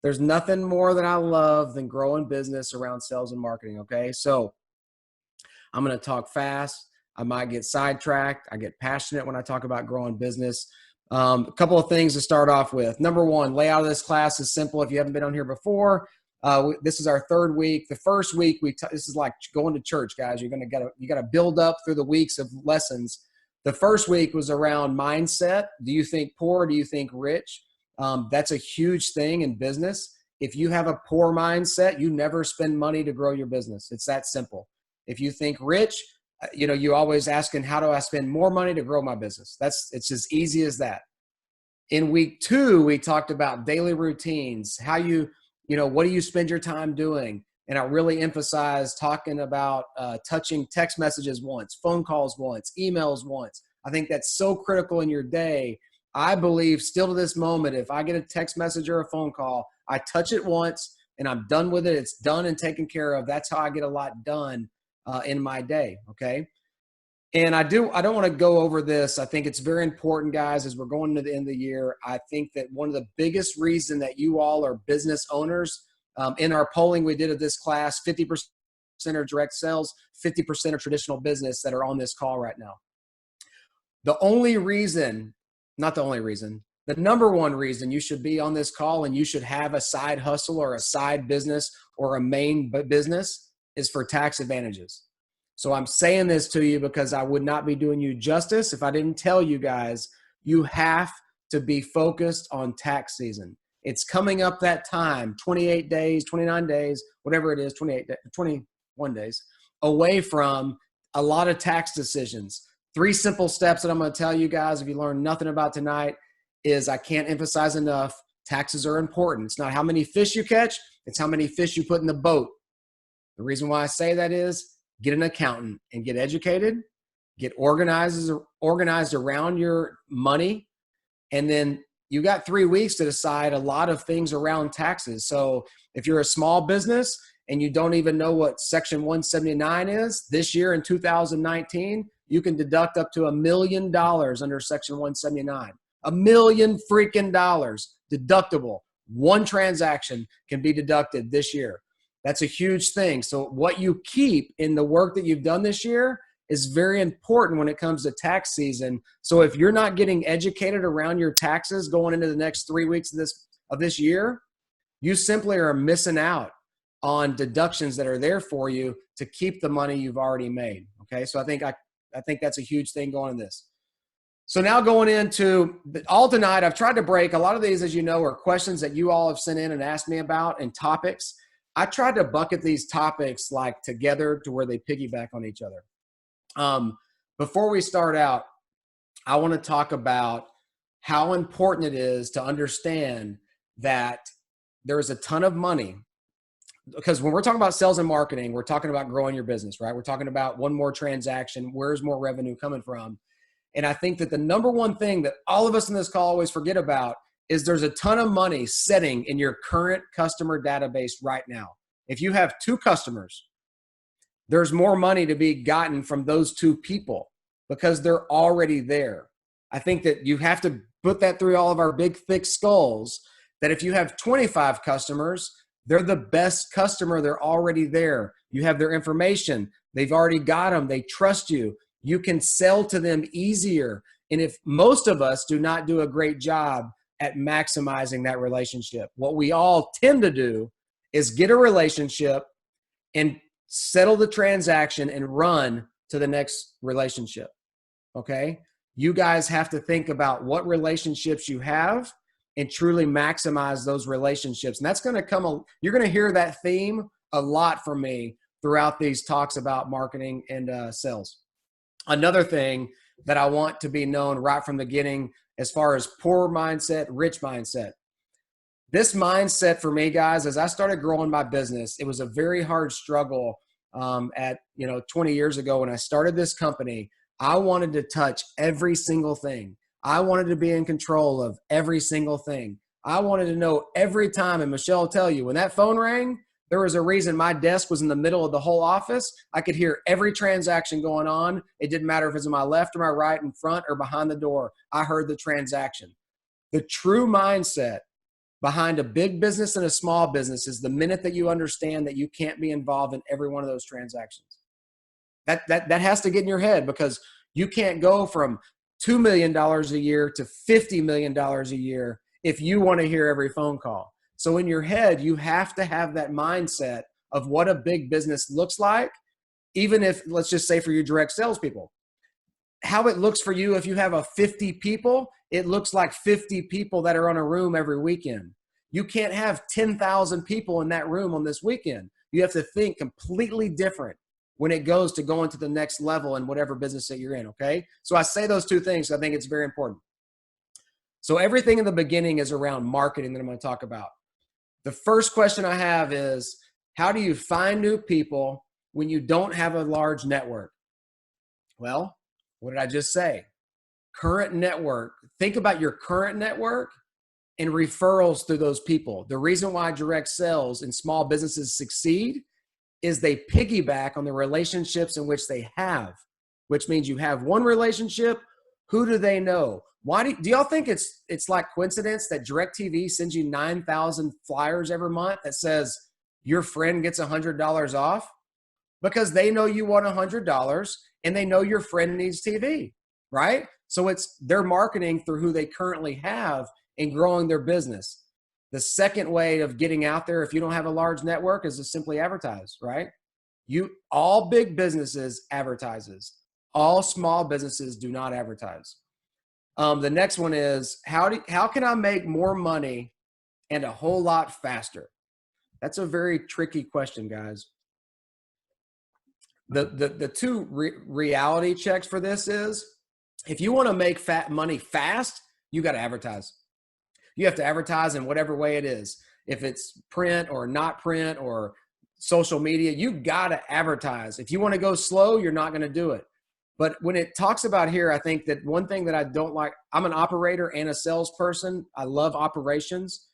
There's nothing more that I love than growing business around sales and marketing, okay? So I'm going to talk fast. I might get sidetracked. I get passionate when I talk about growing business. A couple of things to start off with. Number one, layout of this class is simple. If you haven't been on here before, this is our third week. The first week, this is like going to church, guys. You got to build up through the weeks of lessons. The first week was around mindset. Do you think poor? Do you think rich? That's a huge thing in business. If you have a poor mindset, you never spend money to grow your business. It's that simple. If you think rich, you're always asking, how do I spend more money to grow my business? It's as easy as that. In week 2, we talked about daily routines, how what do you spend your time doing? And I really emphasized talking about touching text messages once, phone calls once, emails once. I think that's so critical in your day. I believe still to this moment, if I get a text message or a phone call, I touch it once and I'm done with it. It's done and taken care of. That's how I get a lot done in my day, okay? And I don't want to go over this. I think it's very important, guys, as we're going to the end of the year. I think that one of the biggest reason that you all are business owners, in our polling we did of this class, 50% are direct sales, 50% are traditional business that are on this call right now. The number one reason you should be on this call and you should have a side hustle or a side business or a main business is for tax advantages. So I'm saying this to you because I would not be doing you justice if I didn't tell you guys, you have to be focused on tax season. It's coming up that time, 28 days, 29 days, whatever it is, 21 days away from a lot of tax decisions. 3 simple steps that I'm going to tell you guys if you learn nothing about tonight is I can't emphasize enough, taxes are important. It's not how many fish you catch, it's how many fish you put in the boat. The reason why I say that is get an accountant and get educated, get organized around your money, and then you got 3 weeks to decide a lot of things around taxes. So if you're a small business and you don't even know what Section 179 is, this year in 2019, you can deduct up to $1 million under Section 179. $1 million freaking dollars deductible. One transaction can be deducted this year. That's a huge thing. So what you keep in the work that you've done this year is very important when it comes to tax season. So if you're not getting educated around your taxes going into the next 3 weeks of this year, you simply are missing out on deductions that are there for you to keep the money you've already made. Okay, so I think that's a huge thing going in this. So now going into all tonight, I've tried to break a lot of these, as you know, are questions that you all have sent in and asked me about and topics. I tried to bucket these topics like together to where they piggyback on each other. Before we start out, I want to talk about how important it is to understand that there is a ton of money, because when we're talking about sales and marketing, we're talking about growing your business, right? We're talking about one more transaction. Where's more revenue coming from? And I think that the number one thing that all of us in this call always forget about is there's a ton of money sitting in your current customer database right now. If you have 2 customers, there's more money to be gotten from those 2 people because they're already there. I think that you have to put that through all of our big, thick skulls, that if you have 25 customers, they're the best customer. They're already there. You have their information. They've already got them. They trust you. You can sell to them easier. And if most of us do not do a great job at maximizing that relationship, what we all tend to do is get a relationship and settle the transaction and run to the next relationship. Okay? You guys have to think about what relationships you have and truly maximize those relationships. And that's going to come, you're going to hear that theme a lot from me throughout these talks about marketing and sales. Another thing that I want to be known right from the beginning, as far as poor mindset, rich mindset. This mindset for me, guys, as I started growing my business, it was a very hard struggle at 20 years ago when I started this company. I wanted to touch every single thing. I wanted to be in control of every single thing. I wanted to know every time, and Michelle will tell you, when that phone rang, there was a reason my desk was in the middle of the whole office. I could hear every transaction going on. It didn't matter if it was on my left or my right, in front or behind the door. I heard the transaction. The true mindset behind a big business and a small business is the minute that you understand that you can't be involved in every one of those transactions. That has to get in your head, because you can't go from $2 million a year to $50 million a year if you want to hear every phone call. So in your head, you have to have that mindset of what a big business looks like, even if, let's just say for your direct salespeople, how it looks for you if you have a 50 people, it looks like 50 people that are on a room every weekend. You can't have 10,000 people in that room on this weekend. You have to think completely different when it goes to going to the next level in whatever business that you're in, okay? So I say those two things. I think it's very important. So everything in the beginning is around marketing that I'm going to talk about. The first question I have is, how do you find new people when you don't have a large network? Well, what did I just say? Current network. Think about your current network and referrals through those people. The reason why direct sales and small businesses succeed is they piggyback on the relationships in which they have, which means you have one relationship. Who do they know? Why do y'all think it's like coincidence that DirecTV sends you 9,000 flyers every month that says your friend gets $100 off? Because they know you want $100 and they know your friend needs TV, right? So it's their marketing through who they currently have and growing their business. The second way of getting out there, if you don't have a large network, is to simply advertise, right? All big businesses advertises. All small businesses do not advertise. The next one is, how can I make more money and a whole lot faster? That's a very tricky question, guys. The two reality checks for this is, if you want to make money fast, you got to advertise. You have to advertise in whatever way it is. If it's print or not print or social media, you got to advertise. If you want to go slow, you're not going to do it. But when it talks about here, I think that one thing that I don't like, I'm an operator and a salesperson. I love operations.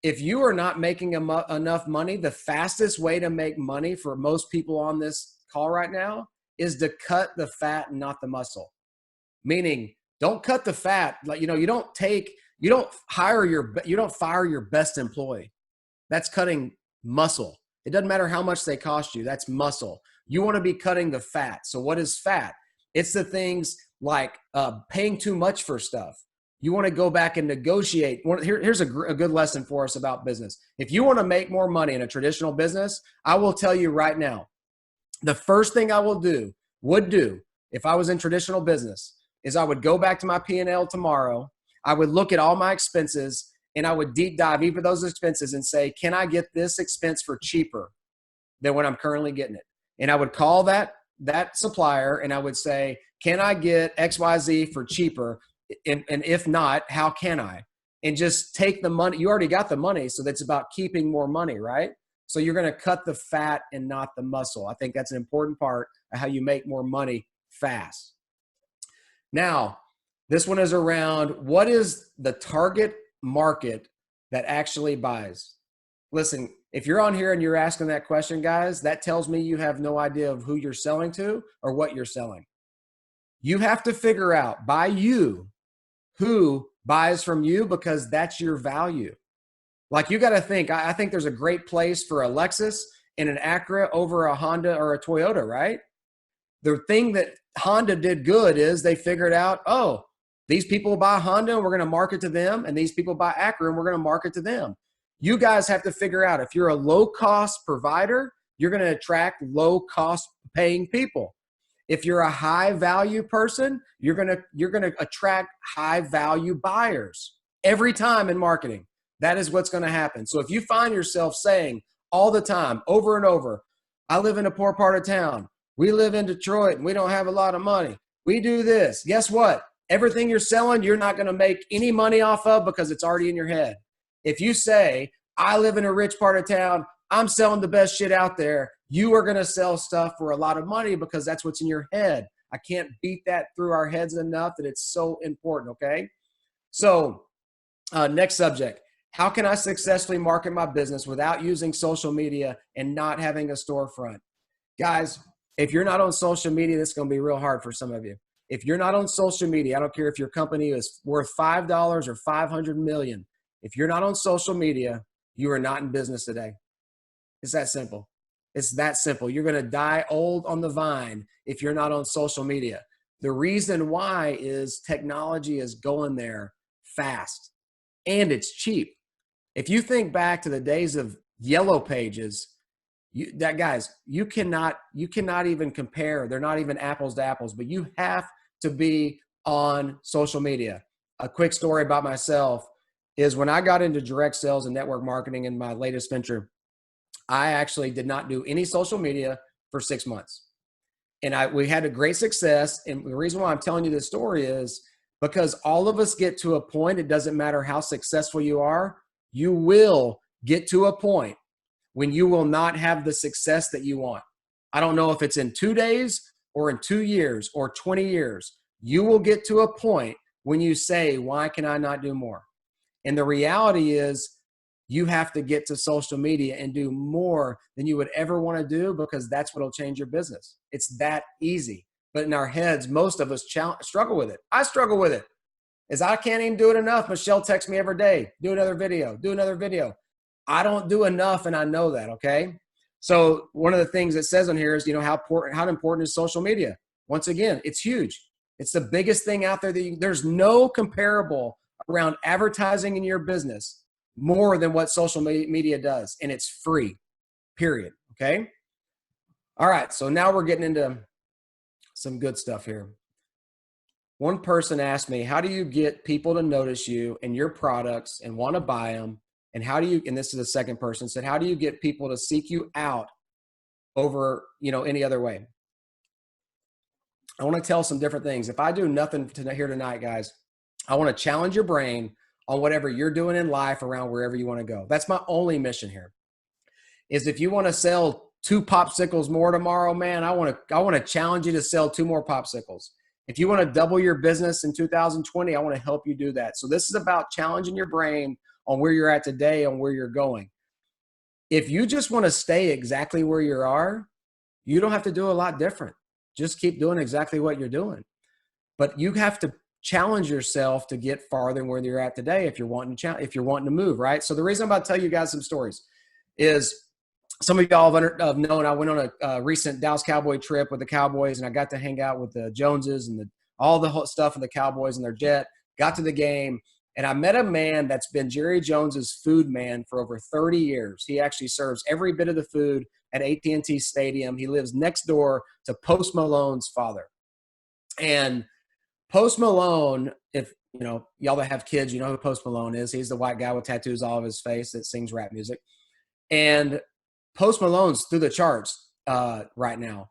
If you are not making enough money, the fastest way to make money for most people on this call right now is to cut the fat and not the muscle. Meaning, don't cut the fat. Like, you don't fire your best employee. That's cutting muscle. It doesn't matter how much they cost you. That's muscle. You want to be cutting the fat. So what is fat? It's the things like paying too much for stuff. You want to go back and negotiate. Here's a good lesson for us about business. If you want to make more money in a traditional business, I will tell you right now, the first thing I would do if I was in traditional business is I would go back to my P&L tomorrow. I would look at all my expenses and I would deep dive even those expenses and say, can I get this expense for cheaper than what I'm currently getting it? And I would call that supplier and I would say, can I get XYZ for cheaper? And if not, how can I? And just take the money. You already got the money, so that's about keeping more money, right? So you're going to cut the fat and not the muscle. I think that's an important part of how you make more money fast. Now, this one is around, what is the target market that actually buys? Listen, if you're on here and you're asking that question, guys, that tells me you have no idea of who you're selling to or what you're selling. You have to figure out by you who buys from you, because that's your value. Like, you got to think, I think there's a great place for a Lexus and an Acura over a Honda or a Toyota, right? The thing that Honda did good is they figured out, oh, these people buy Honda and we're going to market to them, and these people buy Acura and we're going to market to them. You guys have to figure out, if you're a low-cost provider, you're going to attract low-cost paying people. If you're a high-value person, you're going to attract high-value buyers every time in marketing. That is what's going to happen. So if you find yourself saying all the time, over and over, I live in a poor part of town. We live in Detroit and we don't have a lot of money. We do this. Guess what? Everything you're selling, you're not going to make any money off of, because it's already in your head. If you say, I live in a rich part of town, I'm selling the best shit out there, you are going to sell stuff for a lot of money, because that's what's in your head. I can't beat that through our heads enough that it's so important, okay? So next subject. How can I successfully market my business without using social media and not having a storefront? Guys, if you're not on social media, this is going to be real hard for some of you. If you're not on social media, I don't care if your company is worth $5 or $500 million. If you're not on social media, you are not in business today. It's that simple. It's that simple. You're going to die old on the vine if you're not on social media. The reason why is technology is going there fast and it's cheap. If you think back to the days of yellow pages, guys, you cannot even compare. They're not even apples to apples, but you have to be on social media. A quick story about myself is when I got into direct sales and network marketing in my latest venture, I actually did not do any social media for 6 months. And we had a great success. And the reason why I'm telling you this story is because all of us get to a point, it doesn't matter how successful you are, you will get to a point when you will not have the success that you want. I don't know if it's in 2 days or in 2 years or 20 years. You will get to a point when you say, why can I not do more? And the reality is you have to get to social media and do more than you would ever want to do because that's what will change your business. It's that easy. But in our heads, most of us struggle with it. I struggle with it. I can't even do it enough. Michelle texts me every day, do another video, do another video. I don't do enough, and I know that, okay? So one of the things it says on here is, how important is social media? Once again, it's huge. It's the biggest thing out there. There's no comparable around advertising in your business more than what social media does, and it's free, period, okay? All right, so now we're getting into some good stuff here. One person asked me, how do you get people to notice you and your products and want to buy them? And how do you, and this is the second person, said, how do you get people to seek you out over, any other way? I want to tell some different things. If I do nothing here tonight, guys, I want to challenge your brain on whatever you're doing in life around wherever you want to go. That's my only mission here. Is if you want to sell 2 popsicles more tomorrow, man, I want to challenge you to sell 2 more popsicles. If you want to double your business in 2020, I want to help you do that. So this is about challenging your brain on where you're at today, on where you're going. If you just want to stay exactly where you are, you don't have to do a lot different. Just keep doing exactly what you're doing. But you have to challenge yourself to get farther than where you're at today if you're wanting to move, right? So the reason I'm about to tell you guys some stories is some of y'all have known I went on a recent Dallas Cowboy trip with the Cowboys, and I got to hang out with the Joneses and all the whole stuff of the Cowboys and their jet. Got to the game, and I met a man that's been Jerry Jones's food man for over 30 years. He actually serves every bit of the food at AT&T Stadium. He lives next door to Post Malone's father. And Post Malone, if y'all that have kids, you know who Post Malone is. He's the white guy with tattoos all over his face that sings rap music. And Post Malone's through the charts right now.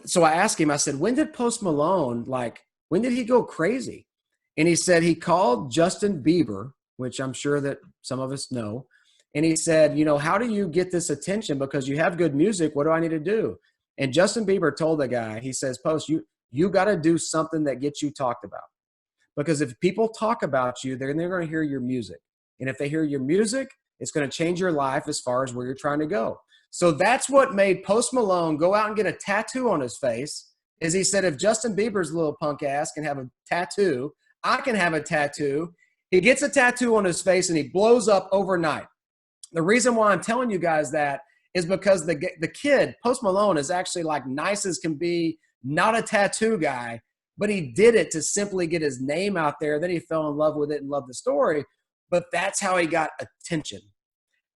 So I asked him, I said, when did Post Malone, when did he go crazy? And he said he called Justin Bieber, which I'm sure that some of us know. And he said, how do you get this attention? Because you have good music. What do I need to do? And Justin Bieber told the guy, he says, Post, you got to do something that gets you talked about. Because if people talk about you, they're going to hear your music. And if they hear your music, it's going to change your life as far as where you're trying to go. So that's what made Post Malone go out and get a tattoo on his face, is he said, if Justin Bieber's little punk ass can have a tattoo, I can have a tattoo. He gets a tattoo on his face and he blows up overnight. The reason why I'm telling you guys that is because the kid, Post Malone, is actually nice as can be, not a tattoo guy, but he did it to simply get his name out there. Then he fell in love with it and loved the story. But that's how he got attention.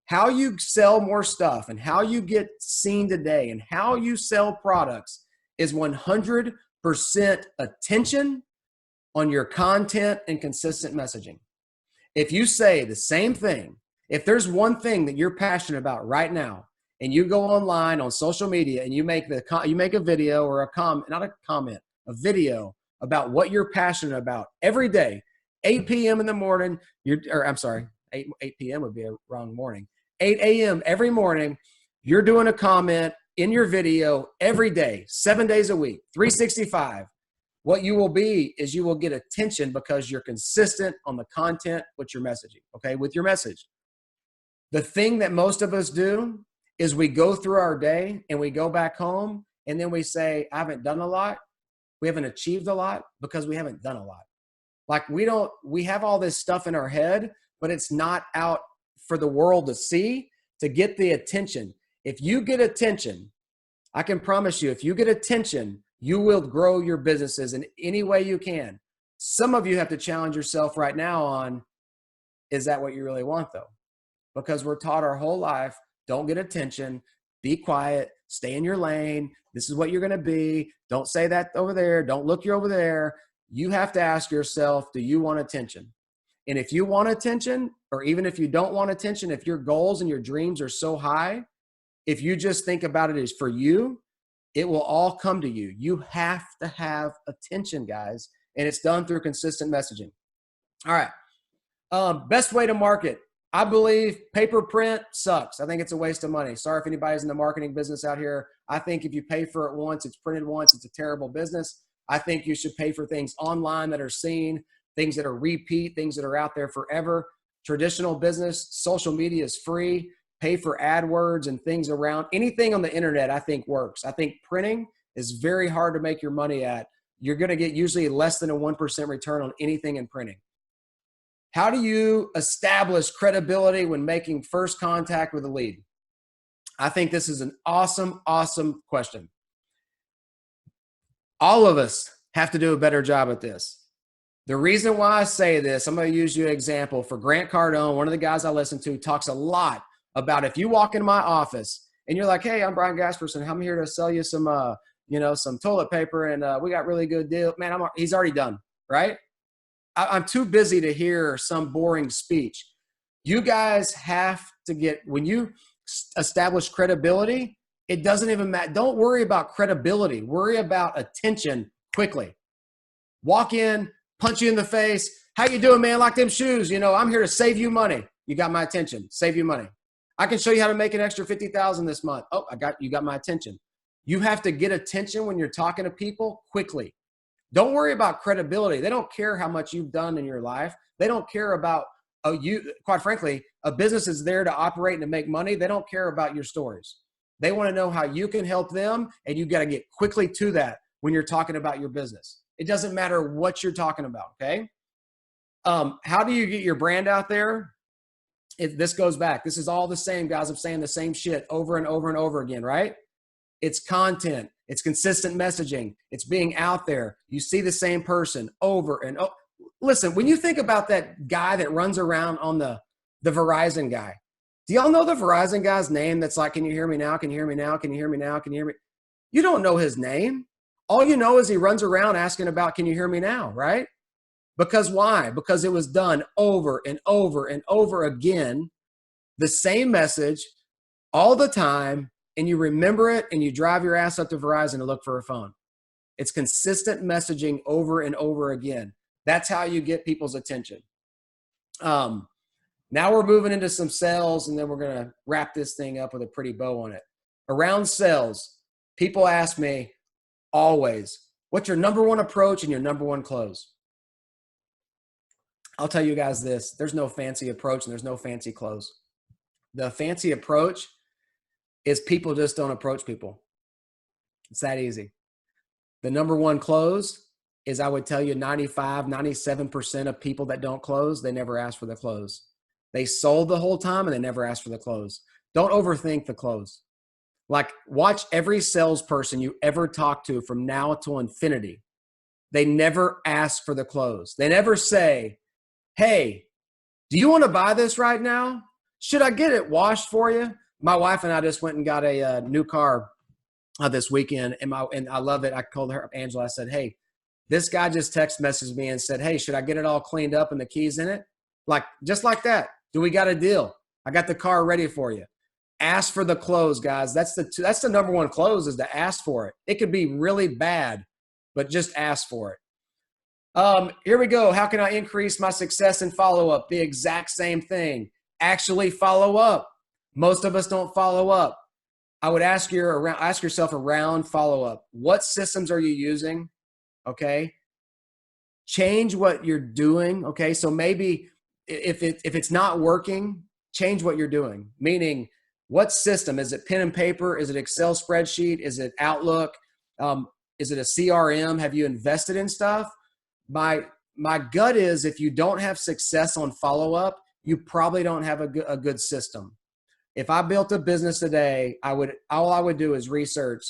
How you sell more stuff and how you get seen today and how you sell products is 100% attention on your content and consistent messaging. If you say the same thing, if there's one thing that you're passionate about right now, and you go online on social media and you make a video or a video about what you're passionate about every day, 8 p.m. in the morning, 8 p.m. would be a wrong morning. 8 a.m. every morning, you're doing a comment in your video every day, 7 days a week, 365. What you will be is you will get attention because you're consistent on the content with your messaging, okay, with your message. The thing that most of us do is we go through our day and we go back home and then we say, I haven't done a lot. We haven't achieved a lot because we haven't done a lot. We have all this stuff in our head, but it's not out for the world to see, to get the attention. If you get attention, I can promise you, if you get attention, you will grow your businesses in any way you can. Some of you have to challenge yourself right now on, is that what you really want though? Because we're taught our whole life, don't get attention, be quiet, stay in your lane. This is what you're going to be. Don't say that over there. Don't look you over there. You have to ask yourself, do you want attention? And if you want attention, or even if you don't want attention, if your goals and your dreams are so high, if you just think about it as for you, it will all come to you. You have to have attention, guys. And it's done through consistent messaging. All right. Best way to market. I believe paper print sucks. I think it's a waste of money. Sorry if anybody's in the marketing business out here. I think if you pay for it once, it's printed once, it's a terrible business. I think you should pay for things online that are seen, things that are repeat, things that are out there forever. Traditional business, social media is free. Pay for AdWords and things around. Anything on the internet I think works. I think printing is very hard to make your money at. You're going to get usually less than a 1% return on anything in printing. How do you establish credibility when making first contact with a lead? I think this is an awesome, awesome question. All of us have to do a better job at this. The reason why I say this, I'm going to use you an example. For Grant Cardone, one of the guys I listen to, talks a lot about if you walk into my office and you're like, hey, I'm Brian Gasperson. I'm here to sell you some, some toilet paper, and we got really good deal. Man, he's already done, right? I'm too busy to hear some boring speech. You guys have to get, when you establish credibility, it doesn't even matter. Don't worry about credibility. Worry about attention quickly. Walk in, punch you in the face. How you doing, man? Like them shoes. I'm here to save you money. You got my attention. Save you money. I can show you how to make an extra $50,000 this month. Oh, you got my attention. You have to get attention when you're talking to people quickly. Don't worry about credibility. They don't care how much you've done in your life. They don't care about you. Quite frankly, a business is there to operate and to make money. They don't care about your stories. They want to know how you can help them, and you got to get quickly to that when you're talking about your business. It doesn't matter what you're talking about, okay? How do you get your brand out there? This goes back. This is all the same, guys. I'm saying the same shit over and over and over again, right? It's content. It's consistent messaging. It's being out there. You see the same person over and over. Listen, when you think about that guy that runs around on the Verizon guy, do y'all know the Verizon guy's name that's like, can you hear me now? Can you hear me now? Can you hear me now? Can you hear me? You don't know his name. All you know is he runs around asking about, can you hear me now, right? Because why? Because it was done over and over and over again, the same message all the time, and you remember it, and you drive your ass up to Verizon to look for a phone. It's consistent messaging over and over again. That's how you get people's attention. Now we're moving into some sales, and then we're going to wrap this thing up with a pretty bow on it. Around sales, people ask me always, what's your number one approach and your number one close? I'll tell you guys this. There's no fancy approach and there's no fancy close. The fancy approach is people just don't approach people. It's that easy. The number one close is, I would tell you, 95, 97% of people that don't close, they never ask for the close. They sold the whole time and they never asked for the close. Don't overthink the close. Like, watch every salesperson you ever talk to from now till infinity. They never ask for the close. They never say, hey, do you want to buy this right now? Should I get it washed for you? My wife and I just went and got a new car this weekend, and I love it. I called her, Angela. I said, hey, this guy just text messaged me and said, hey, should I get it all cleaned up and the keys in it? Like, just like that. Do we got a deal? I got the car ready for you. Ask for the close, guys. That's the number one close, is to ask for it. It could be really bad, but just ask for it. Here we go. How can I increase my success and follow-up? The exact same thing. Actually follow up. Most of us don't follow up. I would ask yourself around follow-up. What systems are you using? Okay. Change what you're doing. Okay. So maybe if it's not working, change what you're doing. Meaning, what system? Is it pen and paper? Is it Excel spreadsheet? Is it Outlook? Is it a CRM? Have you invested in stuff? My gut is, if you don't have success on follow-up, you probably don't have a good system. If I built a business today, all I would do is research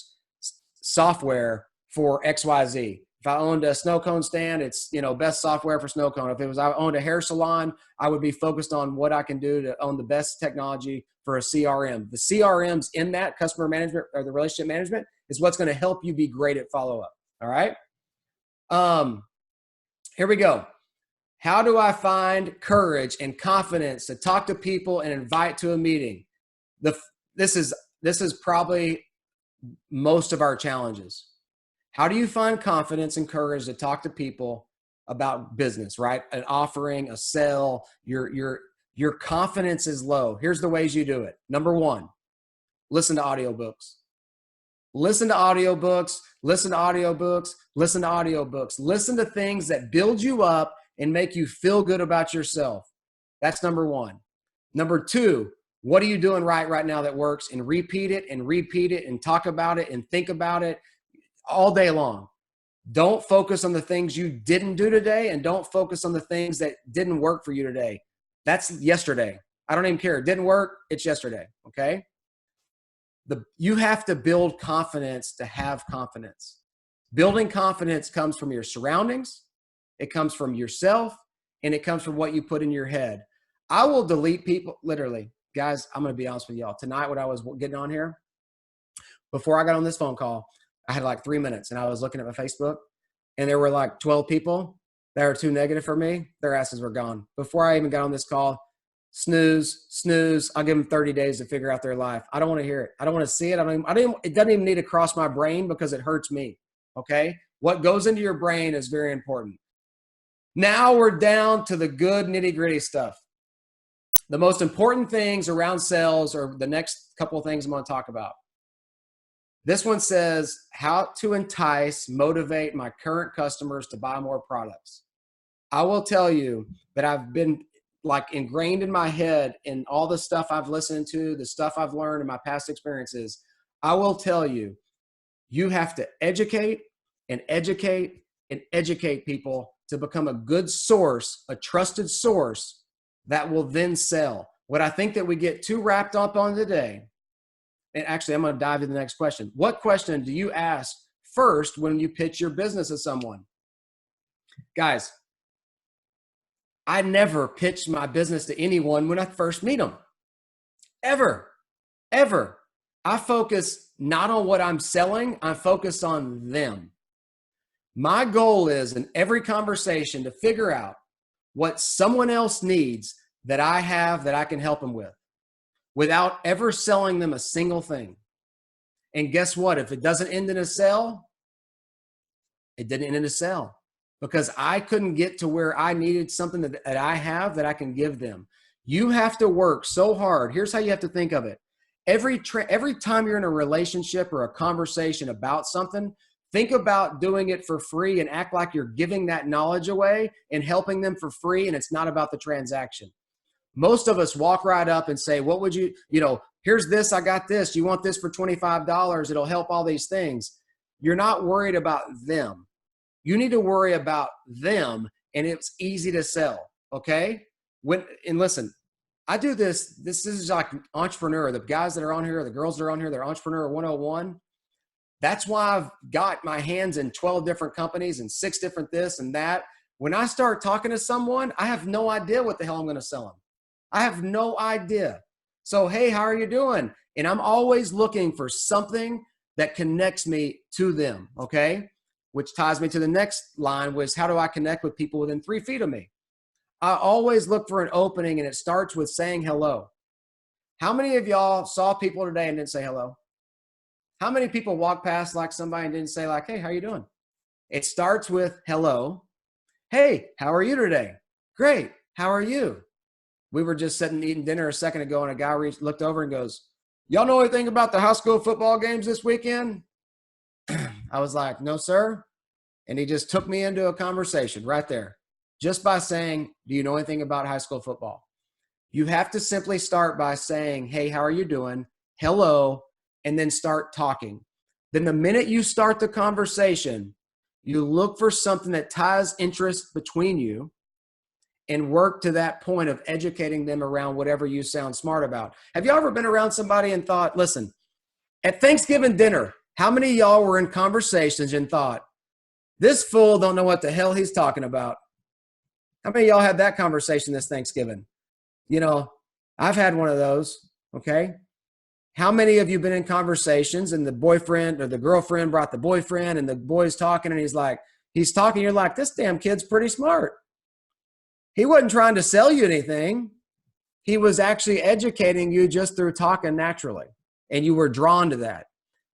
software for XYZ. If I owned a snow cone stand, it's, best software for snow cone. If I owned a hair salon, I would be focused on what I can do to own the best technology for a CRM. The CRMs in that customer management or the relationship management is what's going to help you be great at follow up. All right. Here we go. How do I find courage and confidence to talk to people and invite to a meeting? This is probably most of our challenges. How do you find confidence and courage to talk to people about business, right? An offering, a sale, your confidence is low. Here's the ways you do it. Number one, listen to audiobooks. Listen to audiobooks, listen to audiobooks, listen to audiobooks. Listen to things that build you up and make you feel good about yourself. That's number one. Number two, what are you doing right now that works? And repeat it and talk about it and think about it all day long. Don't focus on the things you didn't do today, and don't focus on the things that didn't work for you today. That's yesterday. I don't even care. It didn't work. It's yesterday. Okay. You have to build confidence to have confidence. Building confidence comes from your surroundings. It comes from yourself, and it comes from what you put in your head. I will delete people, literally. Guys, I'm going to be honest with y'all. Tonight, when I was getting on here, before I got on this phone call, I had like 3 minutes, and I was looking at my Facebook, and there were like 12 people that were too negative for me. Their asses were gone. Before I even got on this call, snooze. I'll give them 30 days to figure out their life. I don't want to hear it. I don't want to see it. It doesn't even need to cross my brain because it hurts me. Okay. What goes into your brain is very important. Now we're down to the good nitty gritty stuff. The most important things around sales are the next couple of things I'm going to talk about. This one says how to motivate my current customers to buy more products. I will tell you that I've been like ingrained in my head in all the stuff I've listened to, the stuff I've learned in my past experiences. I will tell you, you have to educate people to become a good source, a trusted source that will then sell. What I think that we get too wrapped up on today, and actually I'm going to dive to the next question. What question do you ask first when you pitch your business to someone? Guys, I never pitch my business to anyone when I first meet them. Ever. I focus not on what I'm selling, I focus on them. My goal is in every conversation to figure out what someone else needs that I have that I can help them with without ever selling them a single thing. And guess what? If it doesn't end in a sale, it didn't end in a sale because I couldn't get to where I needed something that I have that I can give them. You have to work so hard. Here's how you have to think of it. Every time you're in a relationship or a conversation about something, think about doing it for free and act like you're giving that knowledge away and helping them for free, and it's not about the transaction. Most of us walk right up and say, what would here's this, I got this. You want this for $25? It'll help all these things. You're not worried about them. You need to worry about them, and it's easy to sell, okay? And listen, I do this. This is like entrepreneur. The guys that are on here, the girls that are on here, they're Entrepreneur 101. That's why I've got my hands in 12 different companies and 6 different this and that. When I start talking to someone, I have no idea what the hell I'm going to sell them. I have no idea. So, hey, how are you doing? And I'm always looking for something that connects me to them, okay? Which ties me to the next line was, how do I connect with people within 3 feet of me? I always look for an opening, and it starts with saying hello. How many of y'all saw people today and didn't say hello? How many people walked past like somebody and didn't say like, hey, how you doing? It starts with hello. Hey, how are you today? Great. How are you? We were just sitting eating dinner a second ago, and a guy looked over and goes, y'all know anything about the high school football games this weekend? I was like, no, sir. And he just took me into a conversation right there just by saying, do you know anything about high school football? You have to simply start by saying, hey, how are you doing? Hello. And then start talking. Then the minute you start the conversation, you look for something that ties interest between you. and work to that point of educating them around whatever you sound smart about. Have you ever been around somebody and thought, listen, at Thanksgiving dinner, how many of y'all were in conversations and thought, this fool don't know what the hell he's talking about? How many of y'all had that conversation this Thanksgiving? You know, I've had one of those, okay? How many of you been in conversations and the boyfriend or the girlfriend brought the boyfriend and the boy's talking and he's talking, you're like, this damn kid's pretty smart. He wasn't trying to sell you anything. He was actually educating you just through talking naturally, and you were drawn to that.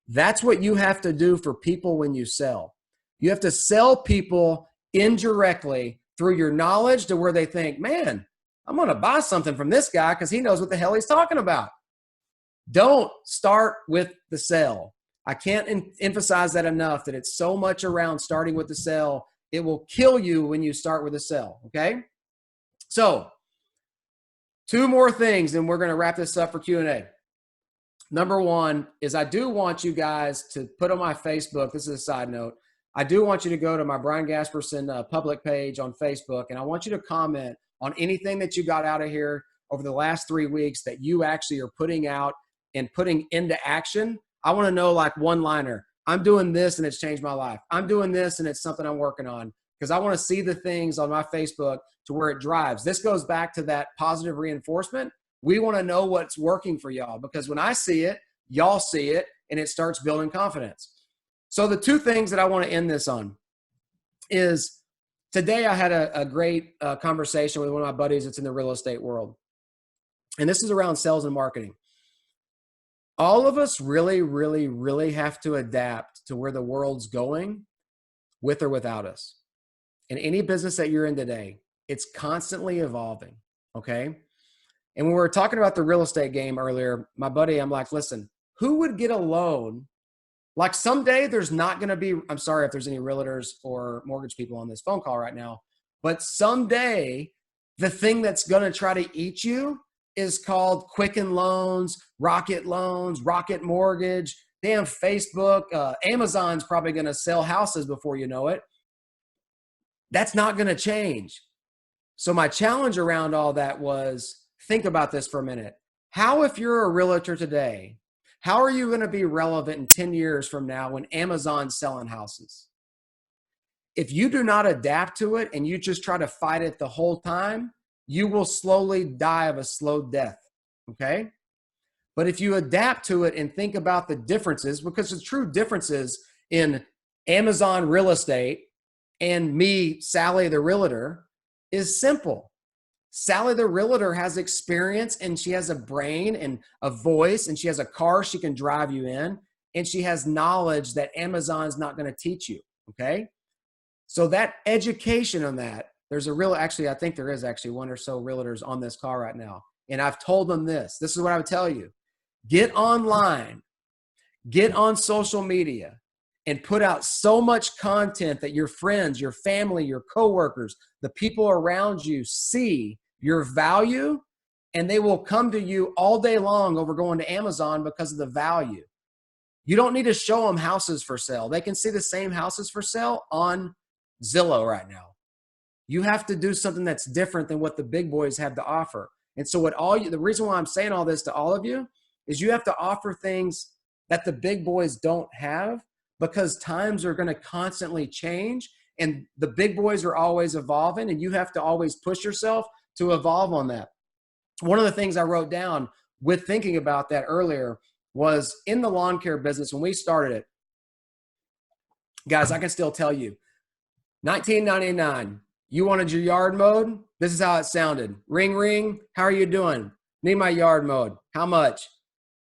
That's what you have to do for people when you sell. You have to sell people indirectly through your knowledge to where they think, man, I'm going to buy something from this guy because he knows what the hell he's talking about. Don't start with the sell. I can't emphasize that enough, that it's so much around starting with the sell. It will kill you when you start with a sell, okay? So, 2 more things, and we're going to wrap this up for Q&A. Number 1 is I do want you guys to put on my Facebook, this is a side note, I do want you to go to my Brian Gasperson public page on Facebook, and I want you to comment on anything that you got out of here over the last 3 weeks that you actually are putting out and putting into action. I want to know, like, one-liner. I'm doing this and it's changed my life. I'm doing this and it's something I'm working on, because I want to see the things on my Facebook to where it drives. This goes back to that positive reinforcement. We want to know what's working for y'all, because when I see it, y'all see it, and it starts building confidence. So the 2 things that I want to end this on is, today I had a great conversation with one of my buddies that's in the real estate world. And this is around sales and marketing. All of us really, really, really have to adapt to where the world's going, with or without us. In any business that you're in today, it's constantly evolving, okay? And when we were talking about the real estate game earlier, my buddy, I'm like, listen, who would get a loan? Like, someday there's not going to be, I'm sorry if there's any realtors or mortgage people on this phone call right now, but someday the thing that's going to try to eat you is called Quicken Loans, Rocket Mortgage, damn Facebook. Amazon's probably going to sell houses before you know it. That's not going to change. So my challenge around all that was, think about this for a minute. How, if you're a realtor today, how are you going to be relevant in 10 years from now when Amazon's selling houses? If you do not adapt to it and you just try to fight it the whole time, you will slowly die of a slow death, okay? But if you adapt to it and think about the differences, because the true differences in Amazon real estate and me, Sally the realtor, is simple. Sally the realtor has experience, and she has a brain and a voice, and she has a car she can drive you in, and she has knowledge that Amazon's not going to teach you, okay? So that education on that, there's a real, actually, I think there is actually 1 or so realtors on this call right now. And I've told them this. This is what I would tell you. Get online, get on social media, and put out so much content that your friends, your family, your coworkers, the people around you see your value, and they will come to you all day long over going to Amazon because of the value. You don't need to show them houses for sale. They can see the same houses for sale on Zillow right now. You have to do something that's different than what the big boys have to offer. And so the reason why I'm saying all this to all of you is you have to offer things that the big boys don't have, because times are going to constantly change, and the big boys are always evolving, and you have to always push yourself to evolve on that. One of the things I wrote down with thinking about that earlier was, in the lawn care business, when we started it, guys, I can still tell you, 1999, you wanted your yard mowed? This is how it sounded. Ring, ring. How are you doing? Need my yard mowed. How much?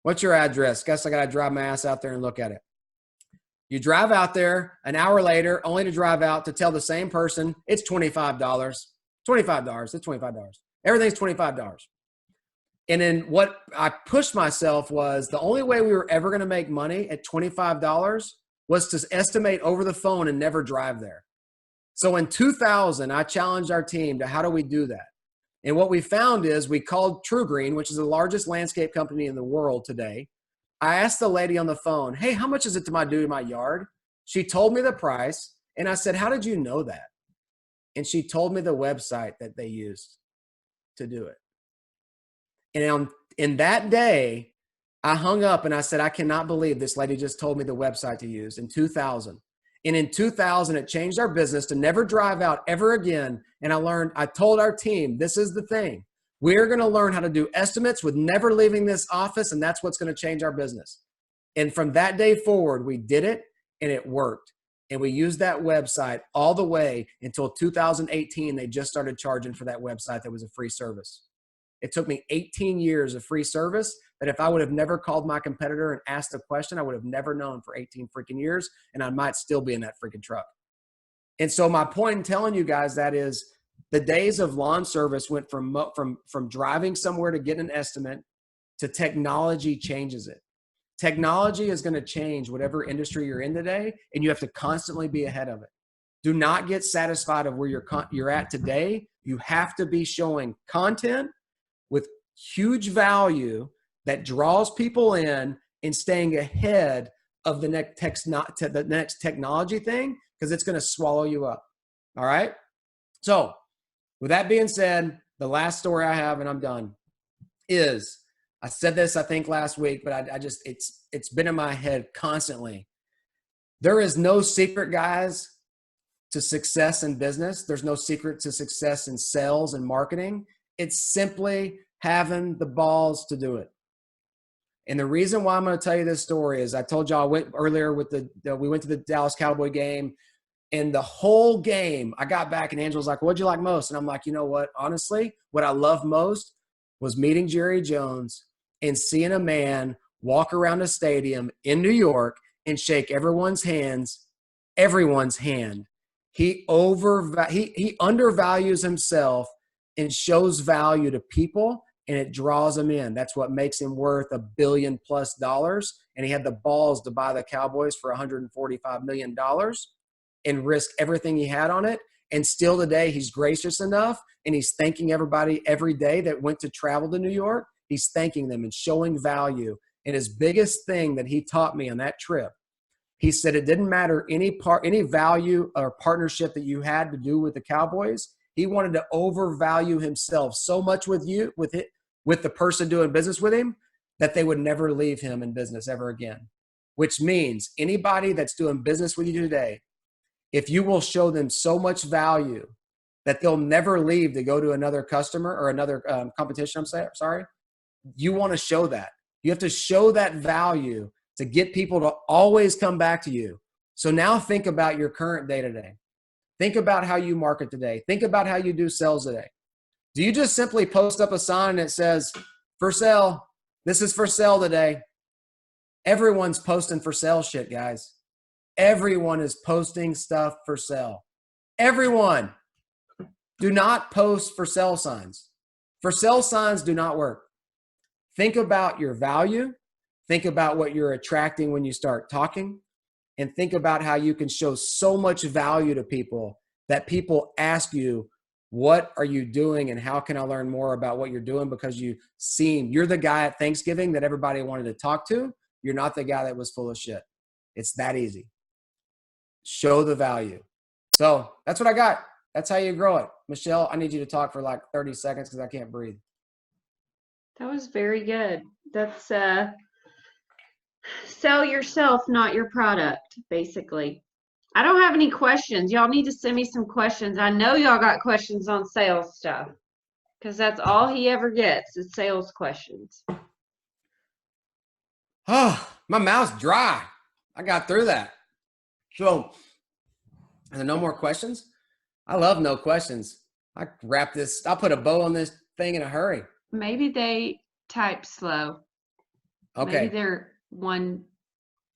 What's your address? Guess I got to drive my ass out there and look at it. You drive out there an hour later, only to drive out to tell the same person it's $25. $25. It's $25. Everything's $25. And then what I pushed myself was, the only way we were ever going to make money at $25 was to estimate over the phone and never drive there. So in 2000, I challenged our team to, how do we do that? And what we found is, we called TrueGreen, which is the largest landscape company in the world today. I asked the lady on the phone, hey, how much is it to do to my yard? She told me the price. And I said, how did you know that? And she told me the website that they used to do it. And in that day, I hung up and I said, I cannot believe this lady just told me the website to use in 2000. And in 2000, it changed our business to never drive out ever again. And I told our team, this is the thing. We're going to learn how to do estimates with never leaving this office. And that's what's going to change our business. And from that day forward, we did it and it worked. And we used that website all the way until 2018. They just started charging for that website that was a free service. It took me 18 years of free service that if I would have never called my competitor and asked a question, I would have never known for 18 freaking years, and I might still be in that freaking truck. And so my point in telling you guys that is the days of lawn service went from driving somewhere to get an estimate to technology changes it. Technology is going to change whatever industry you're in today, and you have to constantly be ahead of it. Do not get satisfied of where you're at today. You have to be showing content with huge value that draws people in and staying ahead of the next technology thing, because it's going to swallow you up. All right. So with that being said, the last story I have, and I'm done, is I said this, I think last week, but it's been in my head constantly. There is no secret, guys, to success in business. There's no secret to success in sales and marketing. It's simply having the balls to do it. And the reason why I'm going to tell you this story is I told y'all I went earlier with we went to the Dallas Cowboy game, and the whole game I got back and Angela's like, what'd you like most? And I'm like, you know what? Honestly, what I loved most was meeting Jerry Jones and seeing a man walk around a stadium in New York and shake everyone's hand. He undervalues himself and shows value to people, and it draws him in. That's what makes him worth $1 billion+. And he had the balls to buy the Cowboys for $145 million and risk everything he had on it. And still today, he's gracious enough, and he's thanking everybody every day that went to travel to New York. He's thanking them and showing value. And his biggest thing that he taught me on that trip, he said it didn't matter any value or partnership that you had to do with the Cowboys. He wanted to overvalue himself so much with the person doing business with him that they would never leave him in business ever again. Which means anybody that's doing business with you today, if you will show them so much value that they'll never leave to go to another customer or another competition, you want to show that. You have to show that value to get people to always come back to you. So now think about your current day-to-day. Think about how you market today. Think about how you do sales today. Do you just simply post up a sign that says, for sale, this is for sale today? Everyone's posting for sale shit, guys. Everyone is posting stuff for sale. Everyone. Do not post for sale signs. For sale signs do not work. Think about your value. Think about what you're attracting when you start talking. And think about how you can show so much value to people that people ask you, what are you doing and how can I learn more about what you're doing? Because you're the guy at Thanksgiving that everybody wanted to talk to. You're not the guy that was full of shit. It's that easy. Show the value. So that's what I got. That's how you grow it. Michelle, I need you to talk for like 30 seconds because I can't breathe. That was very good. That's sell yourself, not your product, basically. I don't have any questions. Y'all need to send me some questions. I know y'all got questions on sales stuff because that's all he ever gets is sales questions. Oh, my mouth's dry. I got through that. So, are there no more questions? I love no questions. I'll put a bow on this thing in a hurry. Maybe they type slow. Okay. Maybe they're one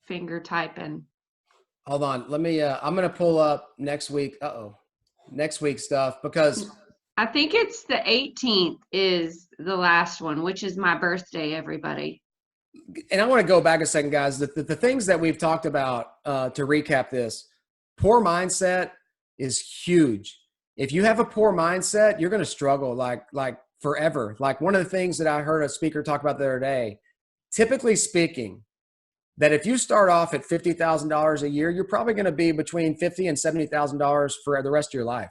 finger typing. Hold on. Let me, I'm going to pull up next week. Next week's stuff because I think it's the 18th is the last one, which is my birthday, everybody. And I want to go back a second, guys. The things that we've talked about to recap this, poor mindset is huge. If you have a poor mindset, you're going to struggle like forever. Like one of the things that I heard a speaker talk about the other day, typically speaking, that if you start off at $50,000 a year, you're probably going to be between $50,000 and $70,000 for the rest of your life.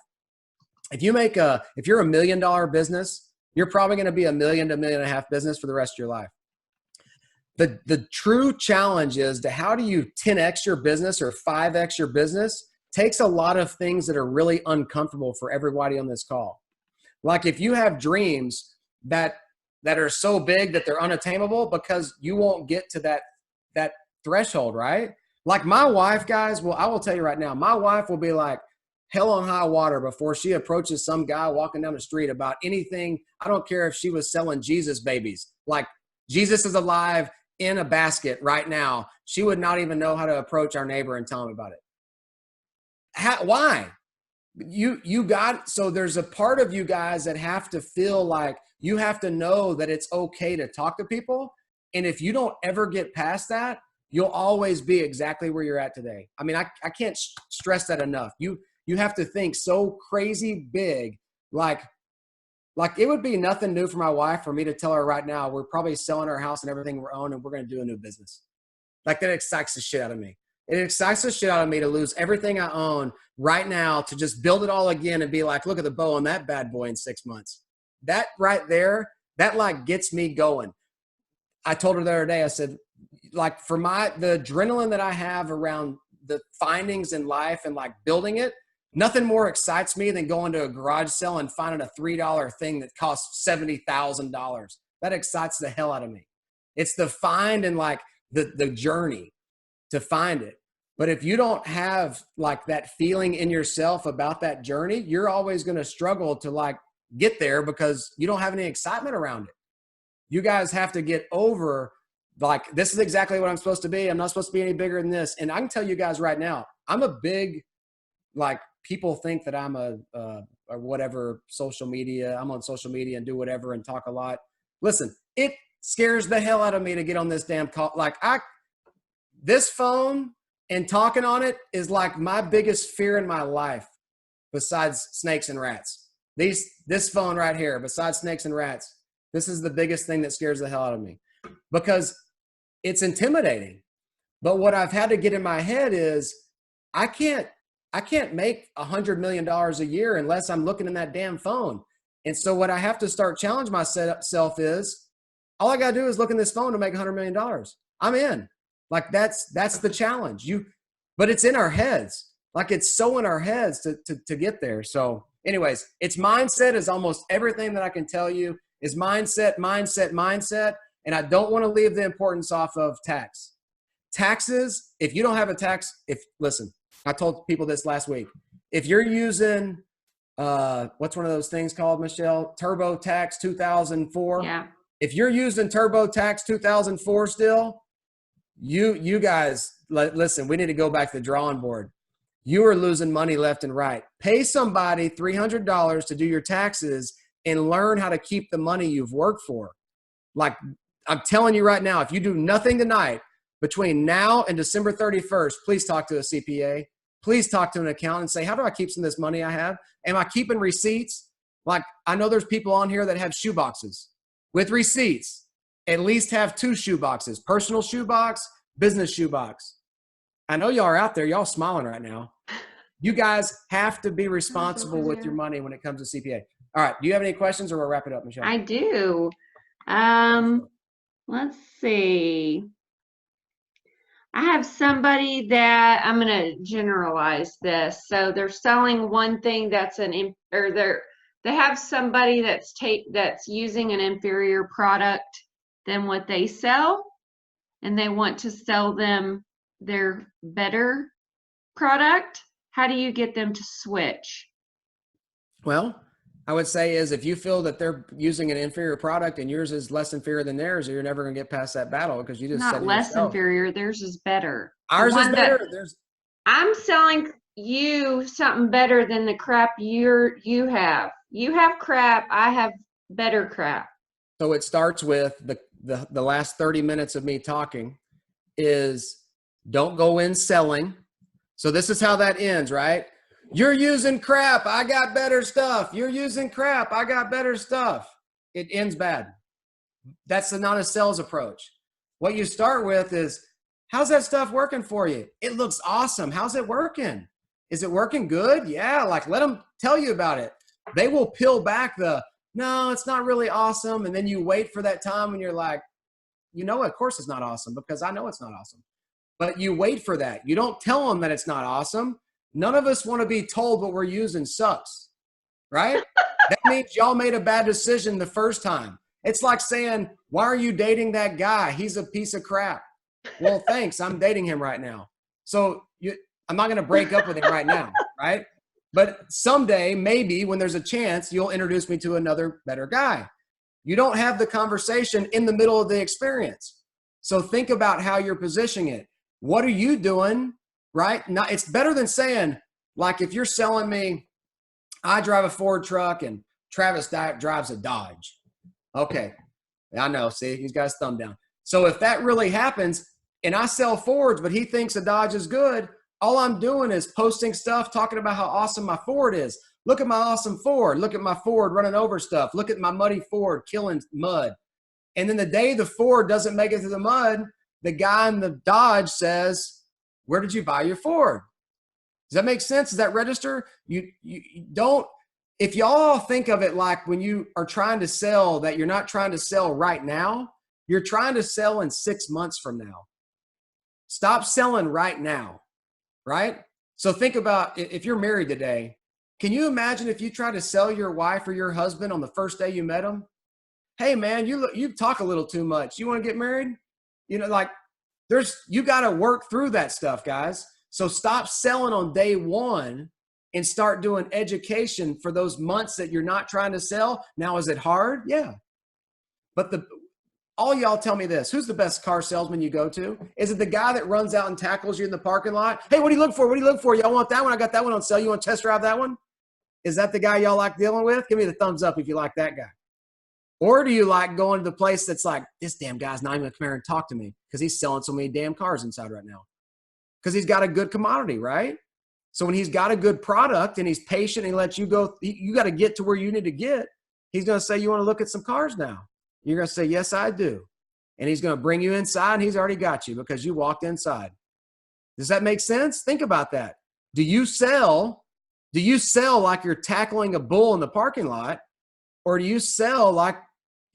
if you're $1 million business, you're probably going to be $1 million to $1.5 million business for the rest of your life. The true challenge is to how do you 10x your business or 5x your business takes a lot of things that are really uncomfortable for everybody on this call. Like if you have dreams that are so big that they're unattainable because you won't get to that threshold, right? Like my wife, guys, well, I will tell you right now, my wife will be like hell on high water before she approaches some guy walking down the street about anything. I don't care if she was selling Jesus babies. Like Jesus is alive in a basket right now. She would not even know how to approach our neighbor and tell him about it. Why? So there's a part of you guys that have to feel like you have to know that it's okay to talk to people. And if you don't ever get past that, you'll always be exactly where you're at today. I mean, I can't stress that enough. You have to think so crazy big, like it would be nothing new for my wife for me to tell her right now, we're probably selling our house and everything we own and we're going to do a new business. Like that excites the shit out of me. It excites the shit out of me to lose everything I own right now to just build it all again and be like, look at the bow on that bad boy in 6 months. That right there, that like gets me going. I told her the other day, I said, like for the adrenaline that I have around the findings in life and like building it, nothing more excites me than going to a garage sale and finding a $3 thing that costs $70,000. That excites the hell out of me. It's the find and like the journey to find it. But if you don't have like that feeling in yourself about that journey, you're always going to struggle to like get there because you don't have any excitement around it. You guys have to get over like, this is exactly what I'm supposed to be. I'm not supposed to be any bigger than this. And I can tell you guys right now, I'm a big, like people think that I'm or whatever social media, I'm on social media and do whatever and talk a lot. Listen, it scares the hell out of me to get on this damn call. Like this phone and talking on it is like my biggest fear in my life besides snakes and rats. This phone right here, besides snakes and rats, this is the biggest thing that scares the hell out of me because it's intimidating. But what I've had to get in my head is I can't make $100 million a year unless I'm looking in that damn phone. And so what I have to start challenging myself is all I got to do is look in this phone to make $100 million. I'm in. Like that's the challenge. But it's in our heads. Like it's so in our heads to get there. So anyways, it's mindset is almost everything that I can tell you is mindset. And I don't want to leave the importance off of tax. Taxes, if you don't have a tax, listen, I told people this last week. If you're using, what's one of those things called, Michelle? TurboTax 2004. Yeah. If you're using TurboTax 2004 still, you guys, listen, we need to go back to the drawing board. You are losing money left and right. Pay somebody $300 to do your taxes and learn how to keep the money you've worked for. Like I'm telling you right now, if you do nothing tonight, between now and December 31st, please talk to a CPA. Please talk to an accountant and say, how do I keep some of this money I have? Am I keeping receipts? Like I know there's people on here that have shoe boxes with receipts. At least have 2 shoe boxes, personal shoe box, business shoe box. I know y'all are out there. Y'all smiling right now. You guys have to be responsible with your money when it comes to CPA. All right. Do you have any questions or we'll wrap it up, Michelle? I do. Let's see. I have somebody that I'm going to generalize this. So they're selling one thing that's they have somebody that's using an inferior product than what they sell, and they want to sell them their better product. How do you get them to switch? Well, I would say is if you feel that they're using an inferior product and yours is less inferior than theirs, you're never going to get past that battle because you just not less inferior. Theirs is better. Ours is better. I'm selling you something better than the crap you have. You have crap. I have better crap. So it starts with the last 30 minutes of me talking is don't go in selling. So this is how that ends, right? You're using crap. I got better stuff. You're using crap. I got better stuff. It ends bad. That's not a sales approach. What you start with is, how's that stuff working for you? It looks awesome. How's it working? Is it working good? Yeah. Like let them tell you about it. They will peel back no, it's not really awesome. And then you wait for that time when you're like, of course it's not awesome because I know it's not awesome. But you wait for that. You don't tell them that it's not awesome. None of us want to be told what we're using sucks, right? That means y'all made a bad decision the first time. It's like saying, why are you dating that guy? He's a piece of crap. Well, thanks. I'm dating him right now. So I'm not going to break up with him right now, right? But someday, maybe when there's a chance, you'll introduce me to another better guy. You don't have the conversation in the middle of the experience. So think about how you're positioning it. What are you doing, right? Now, it's better than saying, like if you're selling me, I drive a Ford truck and Travis drives a Dodge. Okay, I know, see, he's got his thumb down. So if that really happens and I sell Fords, but he thinks a Dodge is good, all I'm doing is posting stuff, talking about how awesome my Ford is. Look at my awesome Ford. Look at my Ford running over stuff. Look at my muddy Ford killing mud. And then the day the Ford doesn't make it through the mud, the guy in the Dodge says, where did you buy your Ford? Does that make sense? Does that register? You don't, if y'all think of it like when you are trying to sell that you're not trying to sell right now, you're trying to sell in 6 months from now. Stop selling right now, right? So think about if you're married today, can you imagine if you try to sell your wife or your husband on the first day you met them? Hey man, you talk a little too much. You want to get married? You got to work through that stuff, guys. So stop selling on day one and start doing education for those months that you're not trying to sell. Now, is it hard? Yeah. But all y'all tell me this. Who's the best car salesman you go to? Is it the guy that runs out and tackles you in the parking lot? Hey, what do you look for? What do you look for? Y'all want that one? I got that one on sale. You want to test drive that one? Is that the guy y'all like dealing with? Give me the thumbs up if you like that guy. Or do you like going to the place that's like, this damn guy's not even going to come here and talk to me because he's selling so many damn cars inside right now? Because he's got a good commodity, right? So when he's got a good product and he's patient and he lets you go, you got to get to where you need to get. He's going to say, you want to look at some cars now? You're going to say, yes, I do. And he's going to bring you inside and he's already got you because you walked inside. Does that make sense? Think about that. Do you sell like you're tackling a bull in the parking lot? Or do you sell like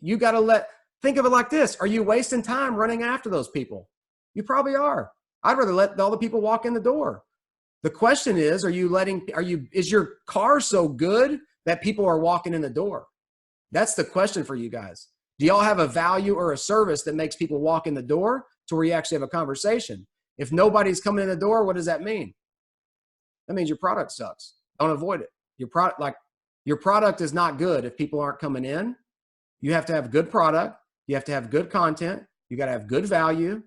you got to think of it like this. Are you wasting time running after those people? You probably are. I'd rather let all the people walk in the door. The question is, is your car so good that people are walking in the door? That's the question for you guys. Do y'all have a value or a service that makes people walk in the door to where you actually have a conversation? If nobody's coming in the door, what does that mean? That means your product sucks. Don't avoid it. Your product is not good if people aren't coming in. You have to have good product. You have to have good content. You got to have good value,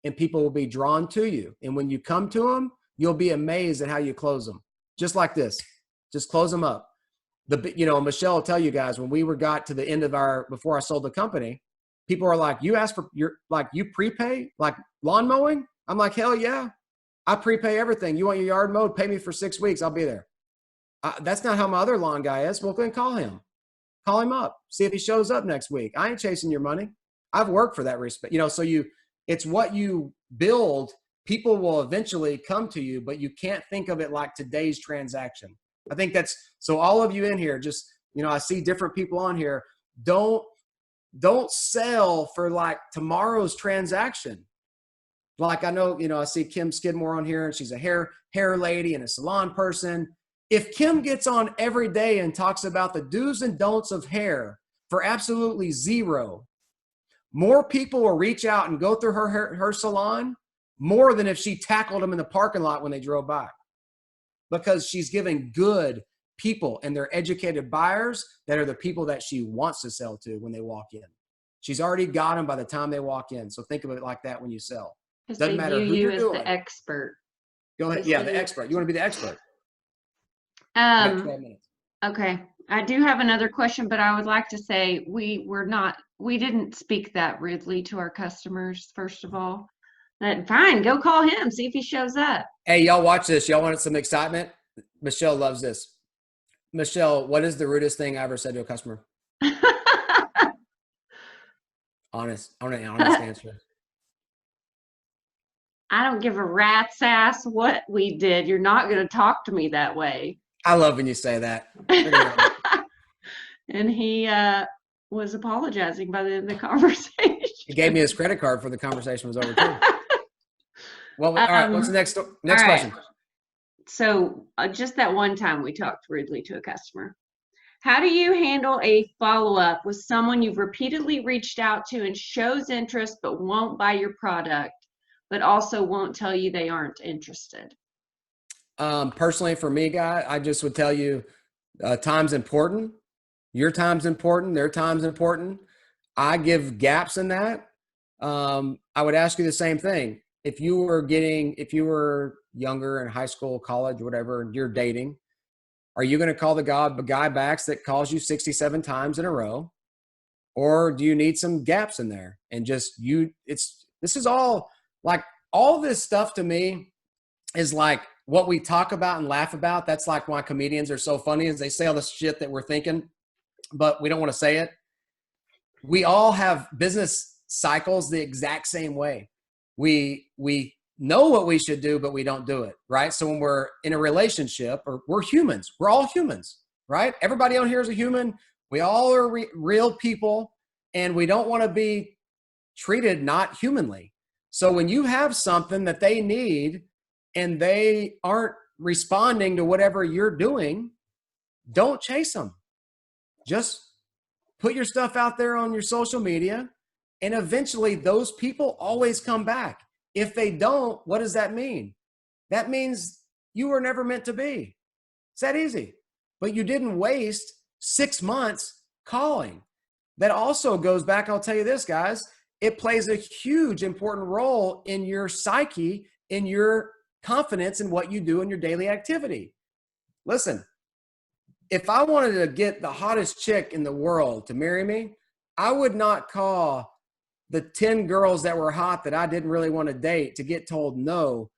and people will be drawn to you. And when you come to them, you'll be amazed at how you close them. Just like this. Just close them up. Michelle will tell you guys, when we got to the end of before I sold the company, people are like, you prepay like lawn mowing? I'm like, hell yeah. I prepay everything. You want your yard mowed? Pay me for 6 weeks. I'll be there. That's not how my other lawn guy is. Well, go and call him. Call him up. See if he shows up next week. I ain't chasing your money. I've worked for that respect. It's what you build. People will eventually come to you, but you can't think of it like today's transaction. I think so all of you in here, just, I see different people on here. Don't sell for like tomorrow's transaction. Like I know, I see Kim Skidmore on here and she's a hair lady and a salon person. If Kim gets on every day and talks about the do's and don'ts of hair for absolutely zero, more people will reach out and go through her salon more than if she tackled them in the parking lot when they drove by. Because she's giving good people and they're educated buyers that are the people that she wants to sell to when they walk in. She's already got them by the time they walk in. So think of it like that when you sell. Doesn't matter who you're doing. The expert. Go ahead. Yeah, the expert. You want to be the expert. 12 minutes. Okay. I do have another question, but I would like to say we didn't speak that rudely to our customers, first of all. Fine, go call him, see if he shows up. Hey, y'all watch this. Y'all want some excitement? Michelle loves this. Michelle, what is the rudest thing I ever said to a customer? Honest. I want an honest answer. I don't give a rat's ass what we did. You're not going to talk to me that way. I love when you say that. And he was apologizing by the end of the conversation. He gave me his credit card for the conversation was over too. Well, all right. What's the next question? So just that one time we talked rudely to a customer. How do you handle a follow-up with someone you've repeatedly reached out to and shows interest but won't buy your product, but also won't tell you they aren't interested? Personally, for me, guy, I just would tell you time's important. Your time's important. Their time's important. I give gaps in that. I would ask you the same thing. If you were younger in high school, college, whatever, and you're dating, are you going to call the guy back that calls you 67 times in a row? Or do you need some gaps in there? And this is all like, all this stuff to me is like what we talk about and laugh about. That's like why comedians are so funny, is they say all the shit that we're thinking, but we don't want to say it. We all have business cycles the exact same way. We know what we should do, but we don't do it, right? So when we're in a relationship, or we're humans, we're all humans, right? Everybody on here is a human. We all are real people, and we don't want to be treated not humanly. So when you have something that they need and they aren't responding to whatever you're doing, don't chase them. Just put your stuff out there on your social media, and eventually those people always come back. If they don't, what does that mean? That means you were never meant to be. It's that easy. But you didn't waste 6 months calling. That also goes back, I'll tell you this, guys, it plays a huge important role in your psyche, in your confidence in what you do in your daily activity. Listen, if I wanted to get the hottest chick in the world to marry me, I would not call the 10 girls that were hot that I didn't really want to date to get told no,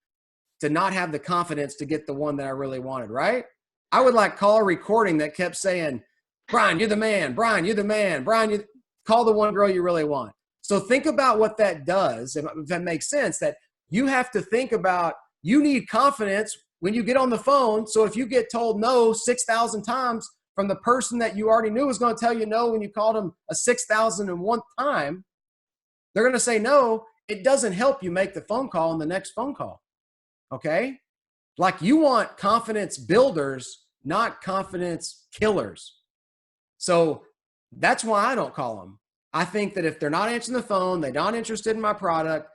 to not have the confidence to get the one that I really wanted, right? I would like call a recording that kept saying, Brian, you're the man. Brian, you're the man. Brian, you call the one girl you really want. So think about what that does, if that makes sense, that you have to think about, you need confidence when you get on the phone. So if you get told no 6,000 times from the person that you already knew was going to tell you no when you called them a 6,001th time, they're going to say no. It doesn't help you make the phone call and the next phone call. Okay? Like, you want confidence builders, not confidence killers. So that's why I don't call them. I think that if they're not answering the phone, they're not interested in my product,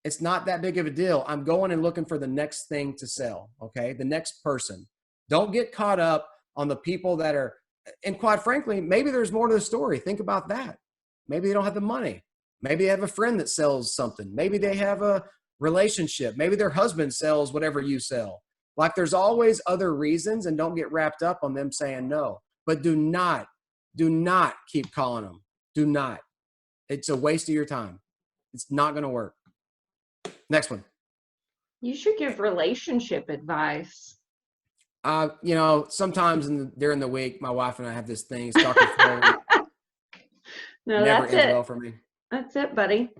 it's not that big of a deal. I'm going and looking for the next thing to sell. Okay? The next person. Don't get caught up on the people that are, and quite frankly, maybe there's more to the story. Think about that. Maybe they don't have the money. Maybe they have a friend that sells something. Maybe they have a relationship. Maybe their husband sells whatever you sell. Like, there's always other reasons, and don't get wrapped up on them saying no. But do not keep calling them. Do not. It's a waste of your time. It's not going to work. Next one. You should give relationship advice. Sometimes during the week, my wife and I have this thing. Talking No, never that's ends it. well for me. That's it, buddy.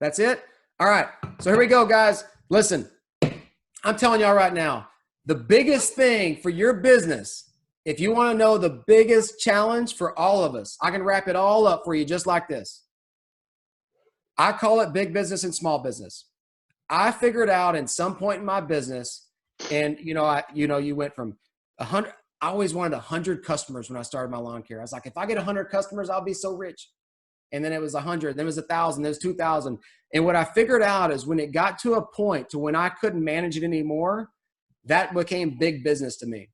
That's it? All right. So here we go, guys. Listen, I'm telling y'all right now, the biggest thing for your business, if you want to know the biggest challenge for all of us, I can wrap it all up for you just like this. I call it big business and small business. I figured out in some point in my business, and you went from 100. I always wanted 100 customers when I started my lawn care. I was like, if I get 100 customers, I'll be so rich. And then it was 100, then it was 1,000, then it was 2,000. And what I figured out is when it got to a point to when I couldn't manage it anymore, that became big business to me.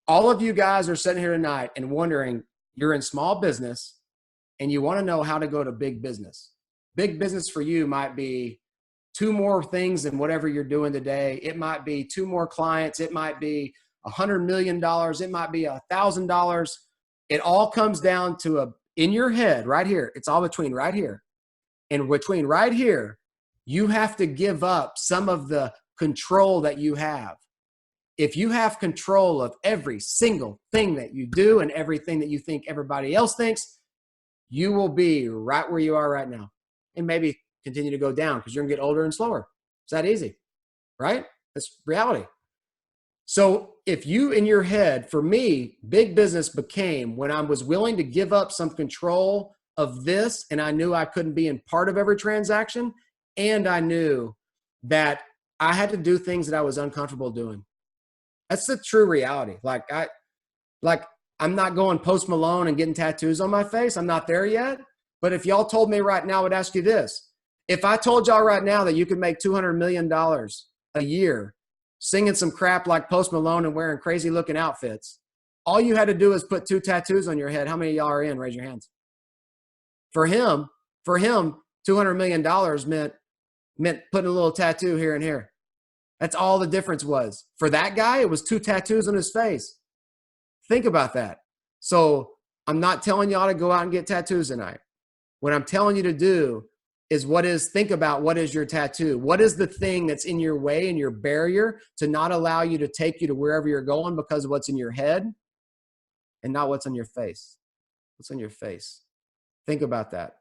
All of you guys are sitting here tonight and wondering, you're in small business and you want to know how to go to big business. Big business for you might be 2 more things than whatever you're doing today. It might be 2 more clients. It might be $100 million. It might be $1,000. It all comes down to in your head right here. It's all between right here. And between right here, you have to give up some of the control that you have. If you have control of every single thing that you do and everything that you think everybody else thinks, you will be right where you are right now. And maybe continue to go down because you're going to get older and slower. It's that easy, right? That's reality. So if you in your head, for me, big business became when I was willing to give up some control of this, and I knew I couldn't be in part of every transaction, and I knew that I had to do things that I was uncomfortable doing. That's the true reality. I'm not going Post Malone and getting tattoos on my face. I'm not there yet. But if y'all told me right now, I would ask you this. If I told y'all right now that you could make $200 million a year singing some crap like Post Malone and wearing crazy looking outfits, all you had to do is put 2 tattoos on your head. How many of y'all are in? Raise your hands. For him, $200 million meant putting a little tattoo here and here. That's all the difference was. For that guy, it was 2 tattoos on his face. Think about that. So I'm not telling y'all to go out and get tattoos tonight. What I'm telling you to do is think about what is your tattoo? What is the thing that's in your way and your barrier to not allow you to take you to wherever you're going because of what's in your head and not what's on your face? What's on your face? Think about that.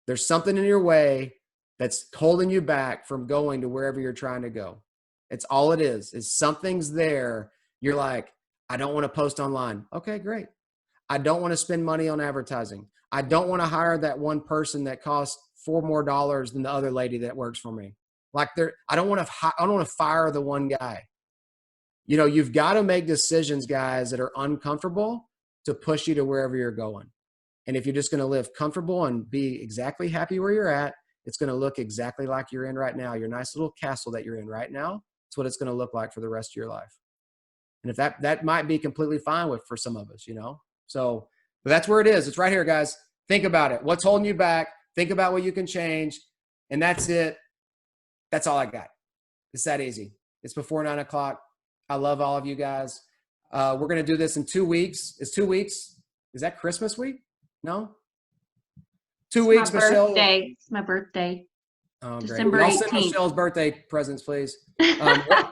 There's something in your way that's holding you back from going to wherever you're trying to go. It's all it is something's there. You're like, I don't want to post online. Okay, great. I don't want to spend money on advertising. I don't want to hire that one person that costs $4 more than the other lady that works for me. I don't want to fire the one guy. You know, you've got to make decisions, guys, that are uncomfortable to push you to wherever you're going. And if you're just going to live comfortable and be exactly happy where you're at, it's going to look exactly like you're in right now. Your nice little castle that you're in right now. It's what it's going to look like for the rest of your life. And if that might be completely fine for some of us, you know? So, but that's where it is. It's right here, guys. Think about it. What's holding you back? Think about what you can change. And that's it. That's all I got. It's that easy. It's before 9 o'clock. I love all of you guys. We're going to do this in 2 weeks. It's 2 weeks. Is that Christmas week? No? 2 weeks, Michelle. It's my birthday. Oh, great. December Y'all 18th. send Michelle's birthday presents, please.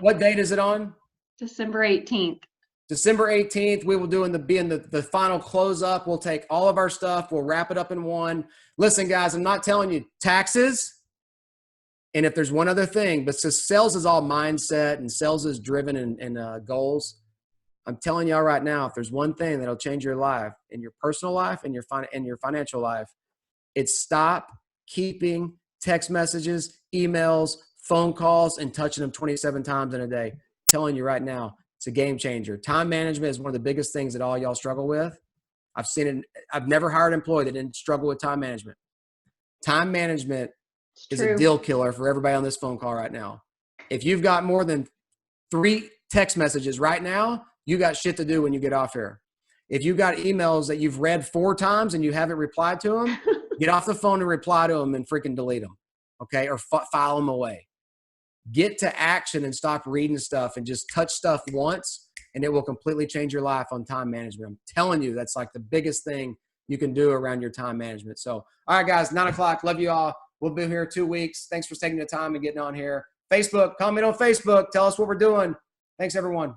What date is it on? December 18th. December 18th, we will be in the final close up. We'll take all of our stuff. We'll wrap it up in one. Listen, guys, I'm not telling you taxes. And if there's one other thing, but so sales is all mindset and sales is driven in goals. I'm telling y'all right now, if there's one thing that'll change your life, in your personal life and your financial life, it's stop keeping text messages, emails, phone calls, and touching them 27 times in a day. I'm telling you right now, it's a game changer. Time management is one of the biggest things that all y'all struggle with. I've seen it. I've never hired an employee that didn't struggle with time management. Time management is a deal killer for everybody on this phone call right now. If you've got more than 3 text messages right now, you got shit to do when you get off here. If you've got emails that you've read 4 times and you haven't replied to them, get off the phone and reply to them and freaking delete them, okay? Or file them away. Get to action and stop reading stuff and just touch stuff once, and it will completely change your life on time management. I'm telling you, that's like the biggest thing you can do around your time management. So, all right, guys, 9 o'clock. Love you all. We'll be here 2 weeks. Thanks for taking the time and getting on here. Facebook, comment on Facebook. Tell us what we're doing. Thanks, everyone.